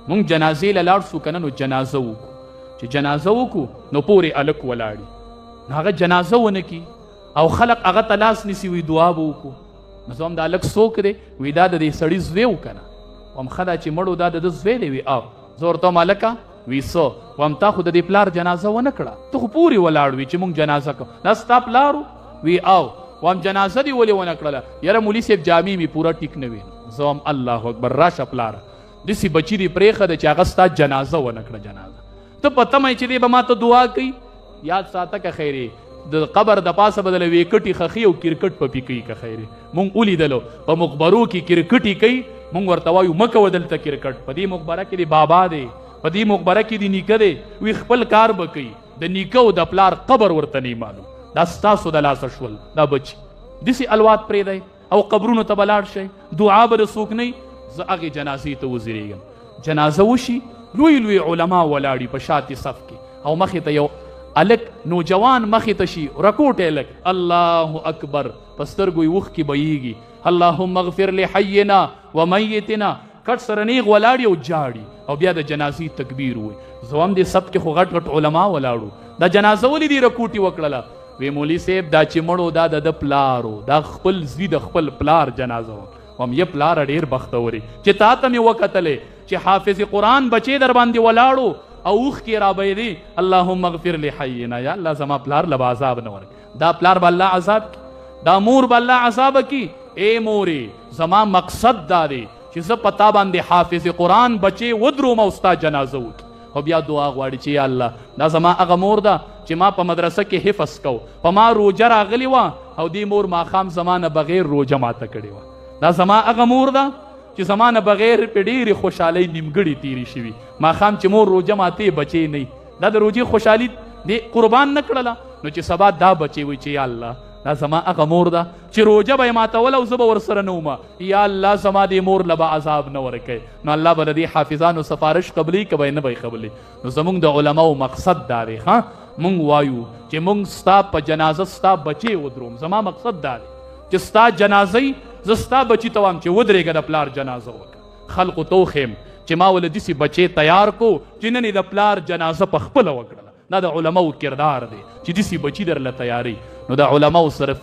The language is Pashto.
مونږ جنازې له لاړ شو که نه نو جنازه وکړو چې جنازه وکړو نو پورې هلک ولاړي نو هغه جنازه ونه کي او خلق هغه ته لاس نیسي وي دعا به وکړو نو زه هم د هلک څوک دی وی دا د دې سړي زوی و که نه وم ښه دا چې مړو دا د ده زوی دی وي او زه ورته وم هلکه وی څه وم تا خو د دې پلار جنازه ونه کړه ته خو پورې ولاړ وي چې مونږ جنازه کوو دا ستا پلار وی او وم جنازه دې ولې ونه کړله یاره مولي صاحب جامې مې پوره ټیک نه وي زه هم الله اکبر راشه پلاره داسې بچي دې پرېښه ده چې هغه ستا جنازه ونه کړه جنازه ته په تمه چې دی به ما ته دعا کوي یاد ساته که خیرې د قبر د پاسه به دله ویکټې خښي او کرکټ پپې کوي که خیرې مونږ ولیدلو په مقبرو کې کرکټې کوي مونږ ورته وایو مه کوه دلته کرکټ په دې مقبره کې د بابا دی په دې مقبره کې د نیکه دی وی خپل کار به کوي د نیکه او د پلار قبر ورته نه معلوم دا ستاسو د لاسه شول دا بچي داسې الوات پرېږدئ او قبرونو ته به لاړ شئ دعا به د څوک نه زه هغې جنازې ته وزرېږم جنازه وشي لوی لوی علما ولاړي په شاتې صف کې او مخې ته یو هلک نوجوان مخې ته شي رکوټ هلک الله اکبر په سترګو یې اوښکې بهیږي اللهم اغفر لحینا ومیتنا کټ سره نیغ ولاړي او جاړي او بیا د جنازې تکبیر وي زه هم دې صف کې خو غټ غټ علما ولاړو دا جنازه ولې دې رکوټي وکړله وی مولي صاحب دا چې مړو دا د پلارو دا خپل زوی د خپل پلار جنازه وه وم یې پلاره ډېر بختورې چې تا ته مې وکتلې چې حافظ قرآن بچې در باندې ولاړو او اوښکې رابهېدې اللهم اغفر لحینا یا الله زما پلار له به عذاب نه ورکړي دا پلار به الله عذاب کړي دا مور به الله عذابه کړي ای مورې زما مقصد دا دی چې زه په تا باندې حافظ قرآن بچې ودروم او ستا جنازه وکړي خو بیا دعا غواړي چې یا الله دا زما هغه مور ده چې ما په مدرسه کې حفظ کو په ما روجه راغلې وه او دې مور ماښام زما نه بغیر روجه ماته کړې وه دا زما هغه مور ده چې زما نه بغیر په ډېرې خوشحالۍ نیمګړې تېرې شوي ماښام چې مور روجه ماتې بچې نه دا د روجې خوشحالي دې قربان نه کړله نو چې سبا دا بچې وي چې یا الله دا زما هغه مور ده چې روجه به یې ماتوله او زه به ورسره نه ومه یا الله زما دې مور له به عذاب نه ورکوي نو الله به د دې حافظانو سفارش قبلوي که به یې نه به یې قبلوي نو زمونږ د علماو مقصد دا دی ښه مونږ وایو چې مونږ ستا په جنازه ستا بچې ودروم زما مقصد دا دی چې ستا جنازه زه ستا بچي ته وایم چې ودرېږه د پلار جنازه وکړه خلقو ته وښیم چې ما ولې داسې بچې تیار کو چې نن یې د پلار جنازه په خپله وکړله دا د علماو کردار دی چې داسې بچي درله تیاري نو د علماو سره